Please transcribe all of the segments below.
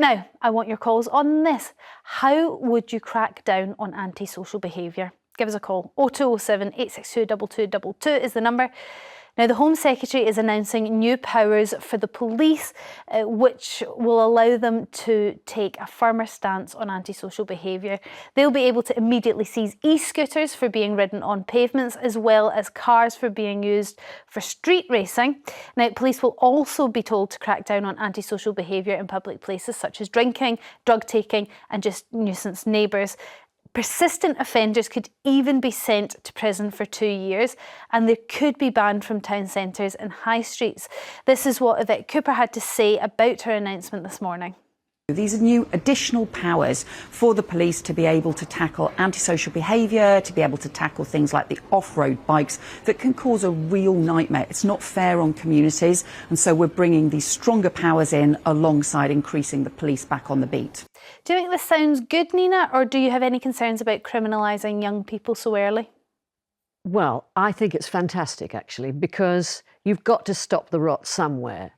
Now, I want your calls on this. How would you crack down on antisocial behaviour? Give us a call. 0207 862 2222 is the number. Now, the Home Secretary is announcing new powers for the police, which will allow them to take a firmer stance on antisocial behaviour. They'll be able to immediately seize e-scooters for being ridden on pavements, as well as cars for being used for street racing. Now, police will also be told to crack down on antisocial behaviour in public places, such as drinking, drug taking, and just nuisance neighbours. Persistent offenders could even be sent to prison for 2 years, and they could be banned from town centres and high streets. This is what Yvette Cooper had to say about her announcement this morning. These are new additional powers for the police to be able to tackle antisocial behaviour, to be able to tackle things like the off-road bikes that can cause a real nightmare. It's not fair on communities, and so we're bringing these stronger powers in alongside increasing the police back on the beat. Do you think this sounds good, Nina, or do you have any concerns about criminalising young people so early? Well, I think it's fantastic, actually, because you've got to stop the rot somewhere.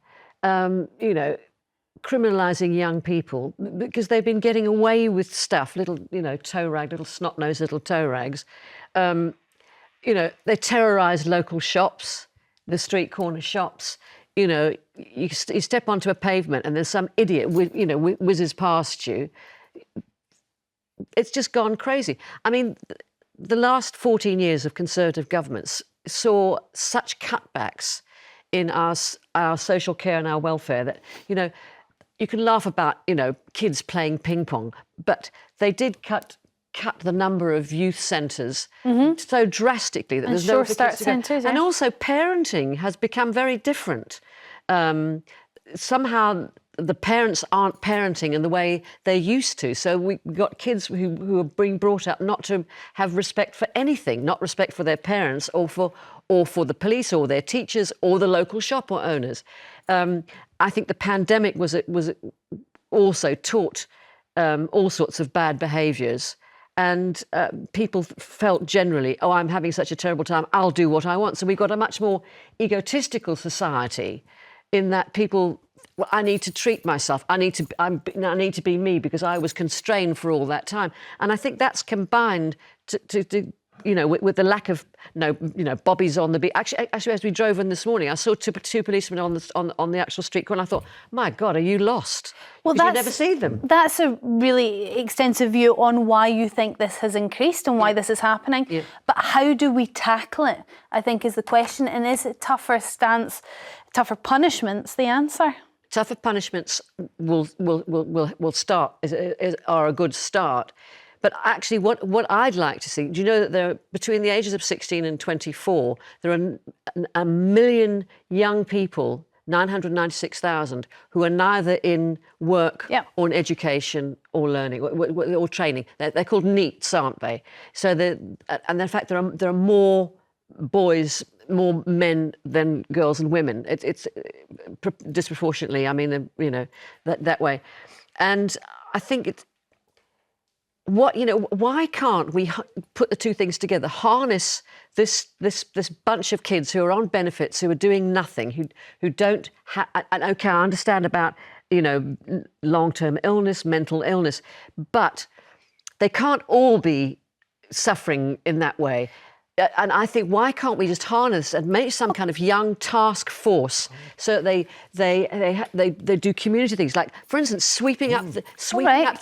Criminalising young people because they've been getting away with stuff, little snot-nosed little toe rags. They terrorise local shops, the street corner shops. You step onto a pavement and there's some idiot, whizzes past you. It's just gone crazy. I mean, the last 14 years of Conservative governments saw such cutbacks in our social care and our welfare that, you can laugh about, kids playing ping pong, but they did cut the number of youth centres so drastically that there's no start centres. And also parenting has become very different. Somehow the parents aren't parenting in the way they used to. So we've got kids who are being brought up not to have respect for anything, not respect for their parents or for the police or their teachers or the local shop or owners. I think the pandemic was also taught all sorts of bad behaviours, and people felt generally, oh, I'm having such a terrible time, I'll do what I want. So we've got a much more egotistical society in that people, well, I need to treat myself, I need to be me because I was constrained for all that time. And I think that's combined to with the lack of bobbies on the beat. Actually, as we drove in this morning, I saw two policemen on the actual street corner. I thought, my God, are you lost? Well, you never see them. That's a really extensive view on why you think this has increased and why this is happening. Yeah. But how do we tackle it, I think, is the question. And is it tougher tougher punishments the answer? Tougher punishments will start are a good start. But actually, what I'd like to see, do you know that between the ages of 16 and 24, there are a million young people, 996,000, who are neither in work or in education or learning or training. They're called NEETs, aren't they? So and in fact, there are more boys, more men than girls and women. It's disproportionately. I mean, that way, and I think it's. Why can't we put the two things together? Harness this bunch of kids who are on benefits, who are doing nothing, who don't have. And okay, I understand about long-term illness, mental illness, but they can't all be suffering in that way. And I think, why can't we just harness and make some kind of young task force so that they do community things, like, for instance, sweeping up the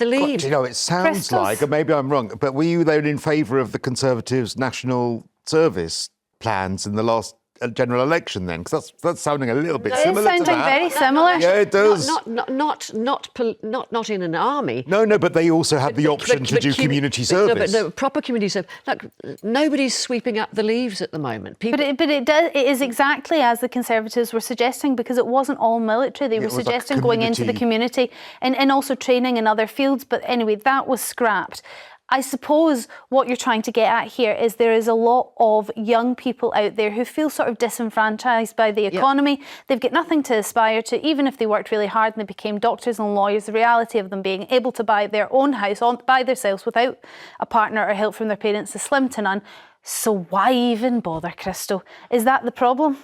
leaves. It sounds like, or maybe I'm wrong, but were you then in favour of the Conservatives' national service plans in the last general election then? Because that's sounding a little bit similar to that. It's sounding very similar. Yeah, it does. Not in an army. No, but they also have the option to do community service. No, proper community service. Look, nobody's sweeping up the leaves at the moment. But it is exactly as the Conservatives were suggesting, because it wasn't all military. They were suggesting going into the community and also training in other fields. But anyway, that was scrapped. I suppose what you're trying to get at here is there is a lot of young people out there who feel sort of disenfranchised by the economy. Yep. They've got nothing to aspire to, even if they worked really hard and they became doctors and lawyers. The reality of them being able to buy their own house by themselves without a partner or help from their parents is slim to none. So why even bother, Cristo? Is that the problem?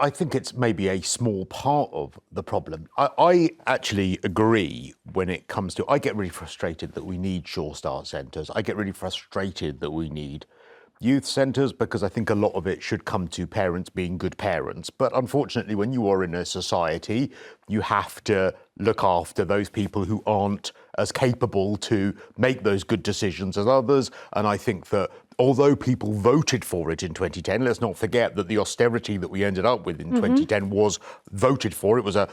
I think it's maybe a small part of the problem. I actually agree when it comes to, I get really frustrated that we need Sure Start centres. I get really frustrated that we need youth centres because I think a lot of it should come to parents being good parents. But unfortunately, when you are in a society, you have to look after those people who aren't as capable to make those good decisions as others. And I think that although people voted for it in 2010, let's not forget that the austerity that we ended up with in 2010 was voted for. It was a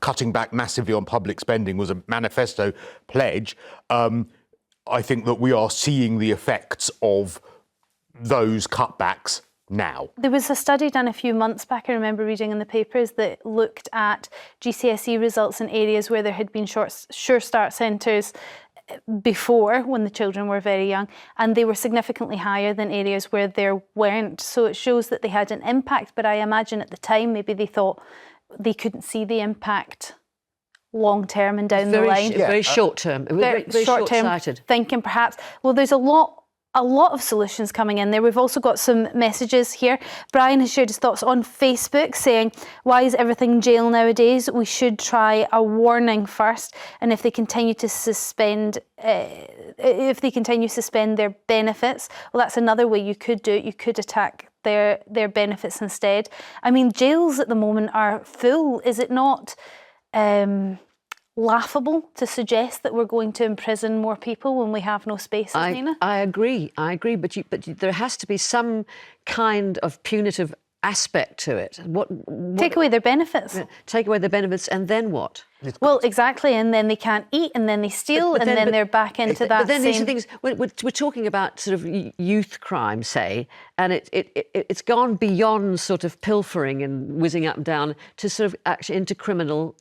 cutting back massively on public spending was a manifesto pledge. I think that we are seeing the effects of those cutbacks now. There was a study done a few months back, I remember reading in the papers, that looked at GCSE results in areas where there had been Sure Start centres before, when the children were very young, and they were significantly higher than areas where there weren't. So it shows that they had an impact, but I imagine at the time maybe they thought they couldn't see the impact long term and down the line. Very short term, very short-sighted thinking perhaps. Well, there's a lot of solutions coming in there. We've also got some messages here. Brian has shared his thoughts on Facebook saying, why is everything jail nowadays? We should try a warning first, and if they continue to suspend their benefits, well, that's another way you could do it. You could attack their benefits instead. I mean, jails at the moment are full. Is it not laughable to suggest that we're going to imprison more people when we have no spaces, Nina? I agree, but there has to be some kind of punitive aspect to it. What take away their benefits. Take away their benefits, and then what? Well, exactly, and then they can't eat, and then they steal, and then they're back into that. But then these are things we're talking about, sort of youth crime, say, and it's gone beyond sort of pilfering and whizzing up and down to sort of actually into criminal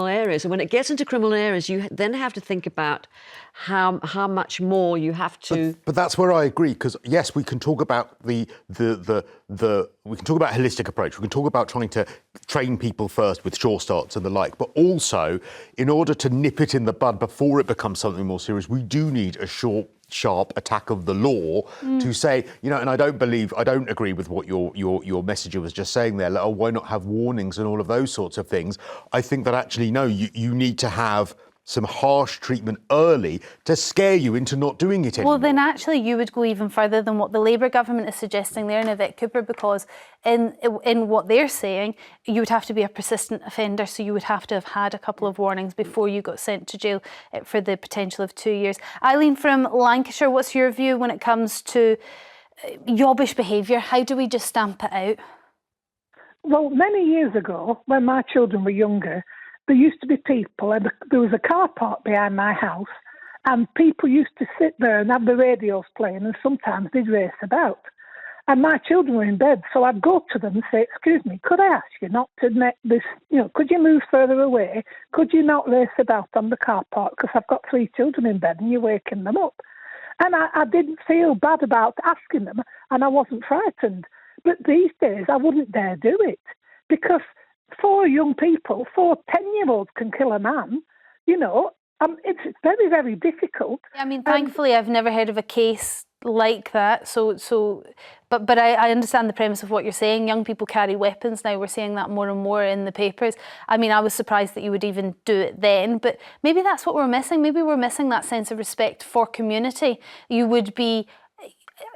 areas. And when it gets into criminal areas, you then have to think about how much more you have to. But that's where I agree, because yes, we can talk about we can talk about a holistic approach. We can talk about trying to train people first with Sure Starts and the like. But also, in order to nip it in the bud before it becomes something more serious, we do need a sharp attack of the law to say, and I don't agree with what your messenger was just saying there. Like, oh, why not have warnings and all of those sorts of things? I think that actually, no, you need to have some harsh treatment early to scare you into not doing it anymore. Well, then actually you would go even further than what the Labour government is suggesting there in Yvette Cooper, because in what they're saying, you would have to be a persistent offender, so you would have to have had a couple of warnings before you got sent to jail for the potential of 2 years. Eileen from Lancashire, what's your view when it comes to yobbish behaviour? How do we just stamp it out? Well, many years ago, when my children were younger, there used to be people, and there was a car park behind my house, and people used to sit there and have the radios playing, and sometimes they'd race about. And my children were in bed, so I'd go to them and say, excuse me, could I ask you not to make this, could you move further away? Could you not race about on the car park? Because I've got 3 children in bed and you're waking them up. And I didn't feel bad about asking them, and I wasn't frightened. But these days, I wouldn't dare do it, because 4 young people, 4 10-year-olds can kill a man, it's very, very difficult. I mean, thankfully, I've never heard of a case like that. But I understand the premise of what you're saying. Young people carry weapons now. We're seeing that more and more in the papers. I mean, I was surprised that you would even do it then, but maybe that's what we're missing. Maybe we're missing that sense of respect for community. You would be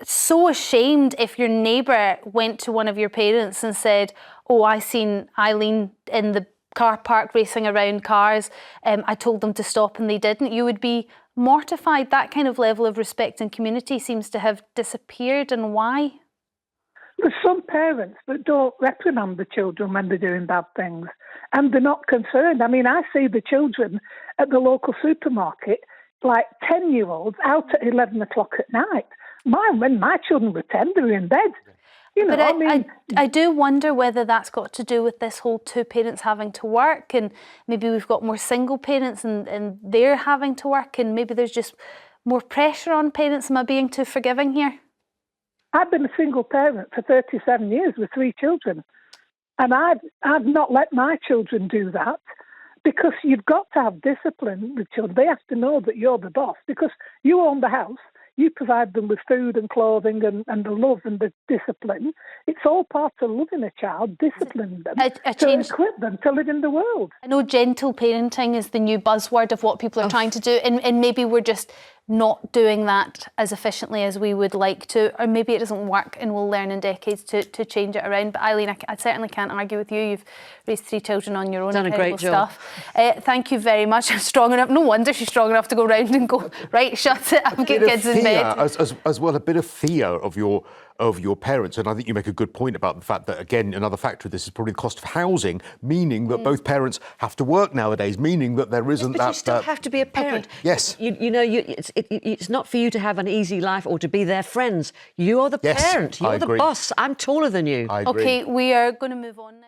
so ashamed if your neighbour went to one of your parents and said, oh, I seen Eileen in the car park racing around cars. I told them to stop and they didn't. You would be mortified. That kind of level of respect and community seems to have disappeared. And why? There's some parents that don't reprimand the children when they're doing bad things, and they're not concerned. I mean, I see the children at the local supermarket, like 10-year-olds, out at 11 o'clock at night. When my children were 10, they were in bed. But I do wonder whether that's got to do with this whole 2 parents having to work, and maybe we've got more single parents and they're having to work, and maybe there's just more pressure on parents. Am I being too forgiving here? I've been a single parent for 37 years with 3 children, and I've not let my children do that, because you've got to have discipline with children. They have to know that you're the boss, because you own the house. You provide them with food and clothing and the love and the discipline. It's all part of loving a child, disciplining them, to equip them to live in the world. I know gentle parenting is the new buzzword of what people are trying to do, and maybe we're just not doing that as efficiently as we would like to, or maybe it doesn't work and we'll learn in decades to change it around. But Eileen, I certainly can't argue with you. You've raised 3 children on your own. Done a great job. Thank you very much. I'm strong enough. No wonder she's strong enough to go round and go, right, shut it up, get kids in bed. As well, a bit of fear of your parents. And I think you make a good point about the fact that, again, another factor of this is probably the cost of housing, meaning that both parents have to work nowadays, meaning that there isn't but you still have to be a parent. Okay. Yes. It's not for you to have an easy life or to be their friends. You're the parent. You're the boss. I'm taller than you. I agree. Okay, we are going to move on now.